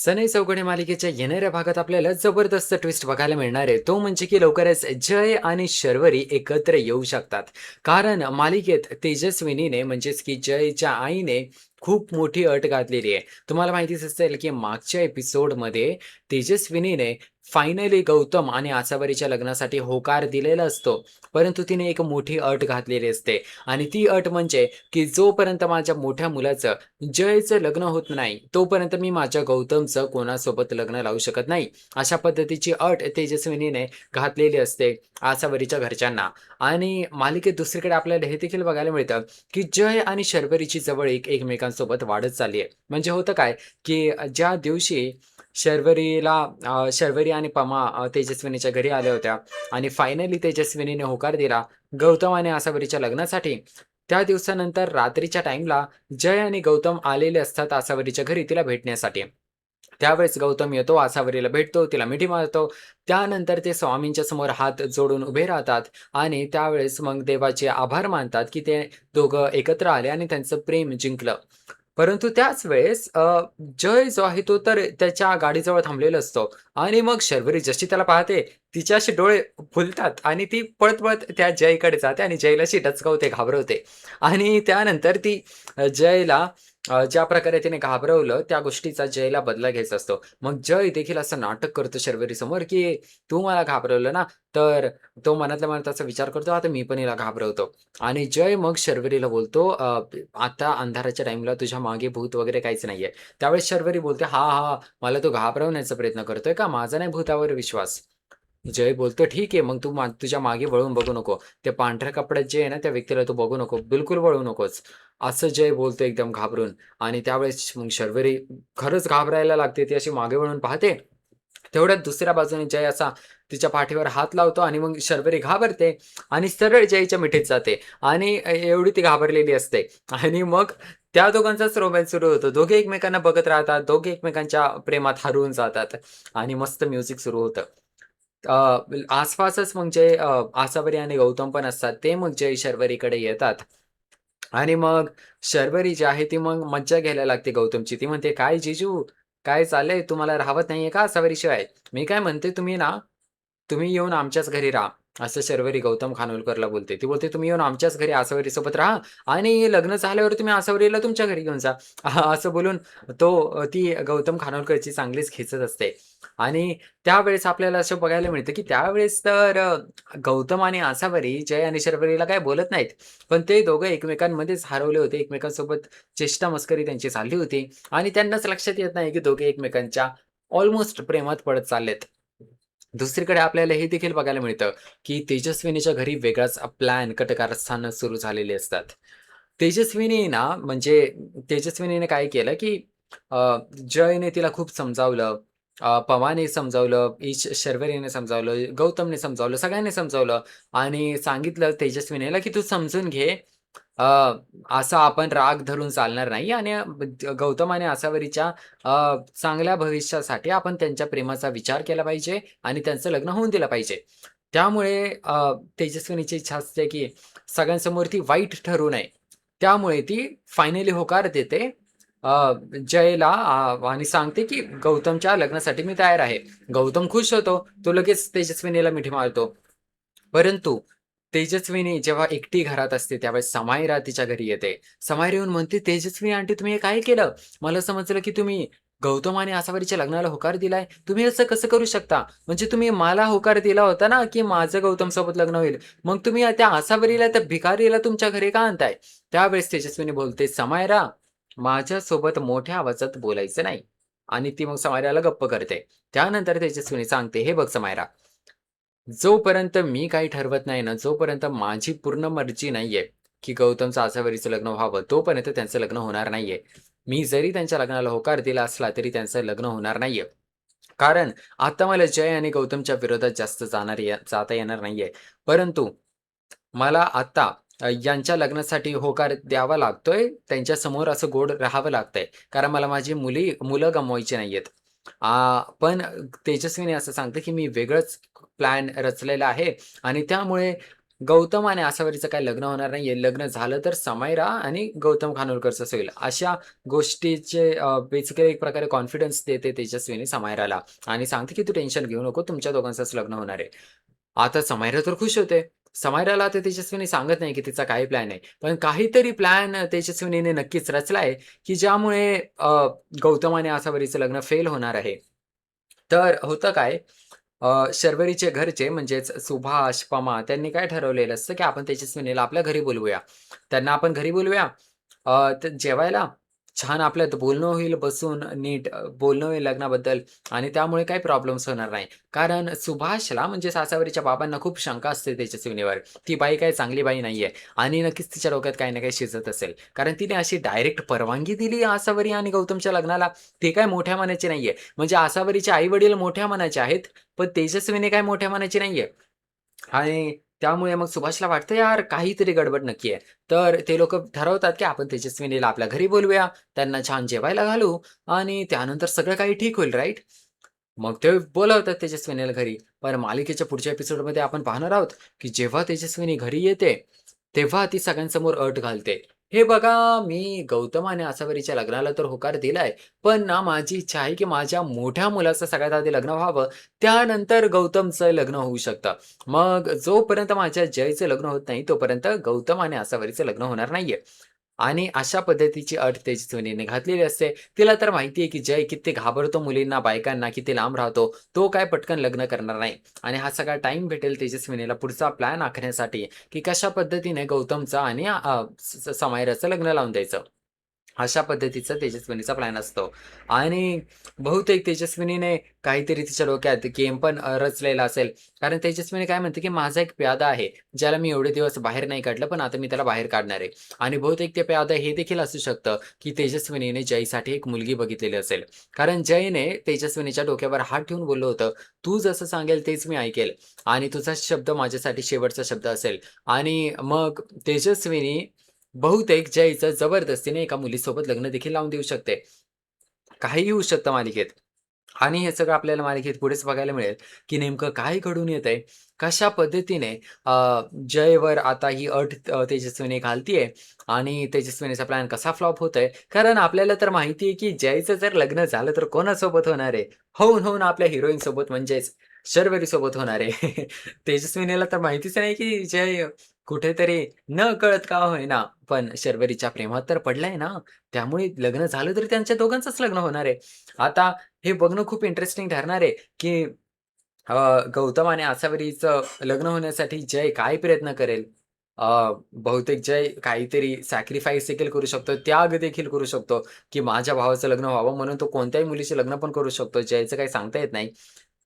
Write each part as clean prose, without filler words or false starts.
सनई चौघडे मालिकेच्या येणाऱ्या भागात आपल्याला जबरदस्त ट्विस्ट बघायला मिळणार आहे. तो म्हणजे की लवकरच जय आणि शर्वरी एकत्र येऊ शकतात. कारण मालिकेत तेजस्विनीने म्हणजेच की जयच्या आईने खूप मोठी अट घातलेली आहे. तुम्हाला माहितीच असेल की मागच्या एपिसोडमध्ये तेजस्विनीने फायनली गौतम आणि आसावरीच्या लग्नासाठी होकार दिलेला असतो. परंतु तिने एक मोठी अट घातलेली असते आणि ती अट म्हणजे की जोपर्यंत माझ्या मोठ्या मुलाचं जयचं लग्न होत नाही, तोपर्यंत मी माझ्या गौतमचं कोणासोबत लग्न लावू शकत नाही. अशा पद्धतीची अट तेजस्विनीने घातलेली असते आसावरीच्या घरच्यांना. आणि मालिकेत दुसरीकडे आपल्याला हे देखील बघायला मिळतं, की जय आणि शर्वरीची जवळीक एकमेकांसोबत वाढत चालली आहे. म्हणजे होतं काय, की ज्या दिवशी शर्वरी आणि पमा तेजस्विनीच्या घरी आल्या होत्या आणि फायनली तेजस्विनीने होकार दिला गौतम आणि आसावरीच्या लग्नासाठी. त्या दिवसानंतर रात्रीच्या टाईमला जय आणि गौतम आलेले असतात आसावरीच्या घरी तिला भेटण्यासाठी. त्यावेळेस गौतम येतो, आसावरीला भेटतो, तिला मिठी मारतो. त्यानंतर ते स्वामींच्या समोर हात जोडून उभे राहतात आणि त्यावेळेस मग देवाचे आभार मानतात, की ते दोघं एकत्र आले आणि त्यांचं प्रेम जिंकलं. परंतु त्याच वेळेस जय जो आहे तो तर त्याच्या गाडीजवळ थांबलेला असतो आणि मग शर्वरी जशी त्याला पाहते, तिचे असे डोळे फुलतात आणि ती पळत-पळत त्या जयकडे जाते आणि जयला अशी डचकावते, घाबरवते आणि त्यानंतर ती जयला ज्या प्रकारे तिने घाबरवलं, त्या गोष्टीचा जयला बदला घ्यायचा असतो. मग जय देखील असं नाटक करतो शर्वरीसमोर, की "तू मला घाबरवलं ना?" तर तो मनातल्या मनात असा विचार करतो, "आता मी पण हिला घाबरवतो." आणि जय मग शर्वरीला बोलतो, "आता अंधाराच्या टाईमला तुझ्या मागे भूत वगैरे काहीच नाहीये." त्यावेळेस शर्वरी बोलते, "हां, हां, मला तो घाबरवण्याचा प्रयत्न करतोय का? माझा नाही भूतावर विश्वास." जय बोलतो, "ठीक आहे, मग तू तुझ्या मागे वळून बघू नको. त्या पांढऱ्या कपड्यात जे आहे ना, त्या व्यक्तीला तू बघू नको. बिलकुल वळू नकोस." असं जय बोलतो एकदम घाबरून आणि त्यावेळेस मग शर्वरी खरंच घाबरायला लागते. ती अशी मागे वळून पाहते. तेवढ्यात दुसऱ्या बाजूने जय असा तिच्या पाठीवर हात लावतो आणि मग शर्वरी घाबरते आणि सरळ जयच्या मिठीत जाते आणि एवढी ती घाबरलेली असते आणि मग त्या दोघांचाच रोमॅन्स सुरू होतो. दोघे एकमेकांना बघत राहतात. दोघे एकमेकांच्या प्रेमात हरवून जातात आणि मस्त म्युझिक सुरू होतं. आसपासच मग जे आसावरी आणि गौतम पण असतात, ते मग जय शर्वरीकडे येतात आणि मग शर्वरी जी आहे, ती मग मज्जा घ्यायला लागते गौतमची. ती म्हणते, "काय जीजू, काय चाललंय? तुम्हाला राहवत नाहीये का आसावरीशिवाय? मी काय म्हणते, तुम्ही येऊन आमच्याच घरी राहा." असं शर्वरी गौतम खानोलकरला बोलते. ती बोलते, "तुम्ही येऊन आमच्याच घरी आसावरीसोबत राहा आणि लग्न झाल्यावर तुम्ही आसावरीला तुमच्या घरी घेऊन जा." असं बोलून ती गौतम खानोलकरची चांगलीच खेचत असते आणि त्यावेळेस आपल्याला असं बघायला मिळतं, की त्यावेळेस तर गौतम आणि आसावरी, जय आणि शर्वरीला काही बोलत नाहीत. पण ते दोघं एकमेकांमध्येच हरवले होते. एकमेकांसोबत चेष्टा-मस्करी त्यांची चालली होती आणि त्यांनाच लक्षात येत नाही, की दोघे एकमेकांच्या ऑलमोस्ट प्रेमात पडत चाललेत. दुसरीकडे आपल्याला हे देखील बघायला मिळतं, की तेजस्विनीच्या घरी वेगळाच प्लॅन, कटकारस्थानं सुरू झालेली असतात. तेजस्विनी ना, म्हणजे तेजस्विनीने काय केलं, की अ, जयने तिला खूप समजावलं, पवाने समजावलं, शर्वरीने समजावलं, गौतमने समजावलं, सगळ्यांनी समजावलं आणि सांगितलं तेजस्विनीला, की "तू समजून घे, अ, असा आपण राग धरून चालणार नाही आणि गौतम आणि आसावरीच्या चांगल्या भविष्यासाठी आपण त्यांच्या प्रेमाचा विचार केला पाहिजे आणि त्यांचं लग्न होऊन दिलं पाहिजे." त्यामुळे तेजस्विनीची इच्छा असते, की सगळ्यांसमोर ती वाईट ठरू नये. त्यामुळे ती फायनली होकार देते जयला आणि सांगते, की "गौतमच्या लग्नासाठी मी तयार आहे." गौतम खुश होतो. तो लगेच तेजस्विनीला मिठी मारतो. परंतु तेजस्विनी जेव्हा एकटी घरात असते, त्यावेळेस समायरा तिच्या घरी येते. समायरा येऊन म्हणते, "तेजस्विनी आंटी, तुम्ही हे काय केलं? मला समजलं, की तुम्ही गौतम आणि आसावरीच्या लग्नाला होकार दिलाय. तुम्ही असं कसं करू शकता? म्हणजे तुम्ही मला होकार दिला होता ना, की माझं गौतमसोबत लग्न होईल. मग तुम्ही त्या आसावरीला, त्या भिकारीला तुमच्या घरी का आणताय?" त्यावेळेस तेजस्विनी बोलते, "समायरा, माझ्यासोबत मोठ्या आवाजात बोलायचं नाही." आणि ती मग समायराला गप्प करते. त्यानंतर तेजस्विनी सांगते, "हे बघ समायरा, जोपर्यंत मी काही ठरवत नाही ना, जोपर्यंत माझी पूर्ण मर्जी नाहीये, की गौतमचं आसावरीचं लग्न व्हावं, तोपर्यंत त्यांचं लग्न होणार नाहीये. मी जरी त्यांच्या लग्नाला होकार दिला असला, तरी त्यांचं लग्न होणार नाहीये. कारण आता मला जय आणि गौतमच्या विरोधात जास्त जाता येणार नाहीये. परंतु मला आता यांच्या लग्नासाठी होकार द्यावा लागतोय. त्यांच्यासमोर असं गोड राहावं लागतंय. कारण मला माझी मुलं गमवायची नाहीयेत. पण तेजस्वीनी असं सांगते, की मी वेगळंच प्लॅन रचलेला आहे आणि त्यामुळे गौतम आणि आसावरीचं काही लग्न होणार नाहीये. लग्न झालं तर समायरा आणि गौतम खानोलकरचंच होईल. अशा गोष्टीचे बेसिकली एक प्रकारे कॉन्फिडन्स देते तेजस्विनी समायराला आणि सांगते, की "तू टेन्शन घेऊ नको. तुमच्या दोघांचंच लग्न होणार आहे." आता समायरा तर खुश होते. समायराला आता तेजस्विनी सांगत नाही, की तिचा काय प्लॅन आहे. पण काहीतरी प्लॅन तेजस्विनीने नक्कीच रचलाय, की ज्यामुळे गौतम आणि आसावरीचं लग्न फेल होणार आहे. तर होतं काय, शर्वरीचे घरचे म्हणजेच सुभाष, पमा त्यांनी काय ठरवलेलं असतं, की आपण तेजस्विनीला आपल्या घरी बोलवूया. त्यांना आपण घरी बोलवूया तर जेवायला छान आपल्यात बोलणं होईल बसून नीट बोलणं होईल लग्नाबद्दल आणि त्यामुळे काही प्रॉब्लेम्स होणार नाही. कारण सुभाषला म्हणजे सासावरीच्या बाबांना खूप शंका असते तेजस्विनीवर. ती बाई काही चांगली बाई नाहीये आणि नक्कीच तिच्या डोक्यात काही ना काही शिजत असेल. कारण तिने अशी डायरेक्ट परवानगी दिली आसावरी आणि गौतमच्या लग्नाला. ते काय मोठ्या मनाची नाहीये. म्हणजे आसावरीचे आई-वडील मोठ्या मनाचे आहेत, पण तेजस्विनी काय मोठ्या मनाची नाहीये. आणि त्यामुळे मग सुभाषला वाटतं यार काहीतरी गडबड नक्की आहे. तर ते लोकं ठरवतात, की आपण तेजस्विनीला आपल्या घरी बोलवूया, त्यांना छान जेवायला घालू आणि त्यानंतर सगळं काही ठीक होईल, राइट? मग ते बोलावतात तेजस्विनीला घरी. पण मालिकेच्या पुढच्या एपिसोडमध्ये आपण पाहणार आहोत, की जेव्हा तेजस्विनी घरी येते, तेव्हा ती सगळ्यांसमोर अट घालते. "हे बघा, मी गौतम आणि आसावरीच्या लग्नाला तर होकार दिलाय, पण ना माझी इच्छा आहे, की माझ्या मोठ्या मुलाचं सगळ्यात आधी लग्न व्हावं, त्यानंतर गौतमचं लग्न होऊ शकतं. मग जोपर्यंत माझ्या जयचं लग्न होत नाही, तोपर्यंत गौतम आणि आसावरीचं लग्न होणार नाहीये." आणि अशा पद्धतीची अट तेजस्विनीने घातलेली असते. तिला तर माहिती आहे, की जय किती घाबरतो मुलींना, बायकांना, किती लांब राहतो. तो काय पटकन लग्न करणार नाही. आणि हा सगळा टाईम भेटेल तेजस्विनीला पुढचा प्लॅन आखण्यासाठी, की कशा पद्धतीने गौतमचं आणि समायराचं लग्न लावून द्यायचं. अशा पद्धतीचा तेजस्विनीचा प्लॅन असतो आणि बहुतेक तेजस्विनीने काहीतरी तिच्या डोक्यात गेम पण रचलेला असेल. कारण तेजस्विनी काय म्हणते, की माझा एक प्यादा आहे, ज्याला मी एवढे दिवस बाहेर नाही काढलं, पण आता मी त्याला बाहेर काढणार आहे. आणि बहुतेक ते प्यादा हे देखील असू शकतं, की तेजस्विनीने जयसाठी एक मुलगी बघितलेली असेल. कारण जयने तेजस्विनीच्या डोक्यावर हात ठेवून बोललं होतं, "तू जसं सांगेल तेच मी ऐकेल आणि तुझा शब्द माझ्यासाठी शेवटचा शब्द असेल." आणि मग तेजस्विनी बहुतेक जयचं जबरदस्तीने एका मुलीसोबत लग्न देखील लावून देऊ शकते. काहीही होऊ शकतं मालिकेत. आणि हे सगळं आपल्याला मालिकेत पुढेच बघायला मिळेल, की नेमकं काय घडून येतंय? कशा पद्धतीने जयवर आता ही अट तेजस्विनी घालतीये आणि तेजस्विनीचा प्लॅन कसा फ्लॉप होतोय? कारण आपल्याला तर माहिती आहे, की जयचं जर लग्न झालं तर कोणासोबत होणार आहे? होऊन आपल्या हिरोईनसोबत म्हणजेच शर्वरीसोबत होणार आहे. तेजस्विनीला तर माहितीच नाही, की जय कुठेतरी नकळत का होईना, पण शर्वरीच्या प्रेमात तर पडलाय ना, त्यामुळे लग्न झालं तरी त्यांच्या दोघांचंच लग्न होणार आहे. आता हे बघणं खूप इंटरेस्टिंग ठरणार आहे, की अ, गौतम आणि आसावरीचं लग्न होण्यासाठी जय काय प्रयत्न करेल? अ, बहुतेक जय काहीतरी सॅक्रिफाईस देखील करू शकतो, त्याग देखील करू शकतो, की माझ्या भावाचं लग्न व्हावं म्हणून तो कोणत्याही मुलीशी लग्न पण करू शकतो. जयचं काही सांगता येत नाही.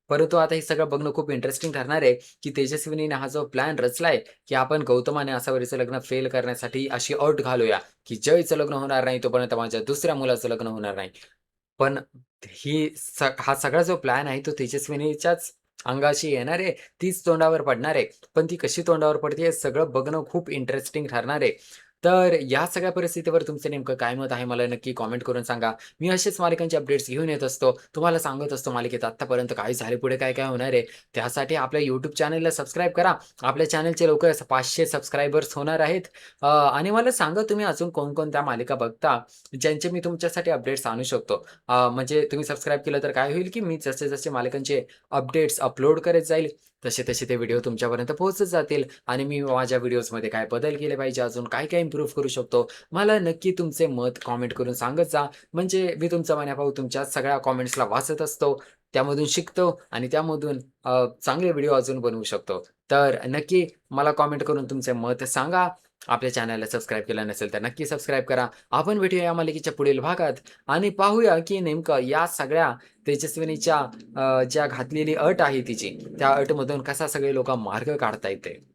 परंतु आता हे सगळं बघणं खूप इंटरेस्टिंग ठरणार आहे, की तेजस्विनीने हा जो प्लॅन रचलाय, की आपण गौतम आणि आसावरीचं लग्न फेल करण्यासाठी अशी अट घालूया, की जयचं लग्न होणार नाही तोपर्यंत माझ्या दुसऱ्या मुलाचं लग्न होणार नाही. पण हा सगळा जो प्लॅन आहे तो तेजस्विनीच्याच अंगाशी येणार आहे. तीच तोंडावर पडणार आहे. पण ती कशी तोंडावर पडते हे सगळं बघणं खूप इंटरेस्टिंग ठरणार आहे. तर या सगळ्या परिस्थितीवर तुमचं नेमकं काय मत आहे मला नक्की कमेंट करून सांगा. मी असेच मालिकांचे अपडेट्स घेऊन येत असतो. तुम्हाला सांगत असतो मालिकेत आत्तापर्यंत काय झाले, पुढे काय-काय होणार आहे. त्यासाठी आपल्या YouTube चॅनलला सबस्क्राईब करा. आपल्या चॅनलचे लवकरच 500 सबस्क्रायबर्स होणार आहेत. आणि मला सांगा तुम्ही अजून कोणकोणत्या मालिका बघता, ज्यांचे मी तुमच्यासाठी अपडेट्स आणू शकतो. म्हणजे तुम्ही सबस्क्राईब केलं तर काय होईल, की मी जसे-जसे मालिकांचे अपडेट्स अपलोड करत जाईल, तसे-तसे ते व्हिडिओ तुमच्यापर्यंत पोहोचत जातील आणि मी माझ्या व्हिडिओजमध्ये काय बदल केले पाहिजे, अजून काय-काय इम्प्रूव्ह करू शकतो, मला नक्की तुमचे मत कमेंट करून सांगत जा. म्हणजे मी तुमचा मनाभाऊ तुमच्या सगळ्या कमेंट्सला वाचत असतो, त्यामधून शिकतो आणि त्यामधून चांगले व्हिडिओ अजून बनवू शकतो. तर नक्की मला कमेंट करून तुमचे मत सांगा. आपल्या चॅनलला सबस्क्राईब केलं नसेल तर नक्की सबस्क्राईब करा. आपण भेटूया या मालिकेच्या पुढील भागात आणि पाहूया, की नेमकं या सगळ्या तेजस्विनीच्या ज्या घातलेली अट आहे तिची, त्या अटमधून कसा सगळे लोकं मार्ग काढता येते.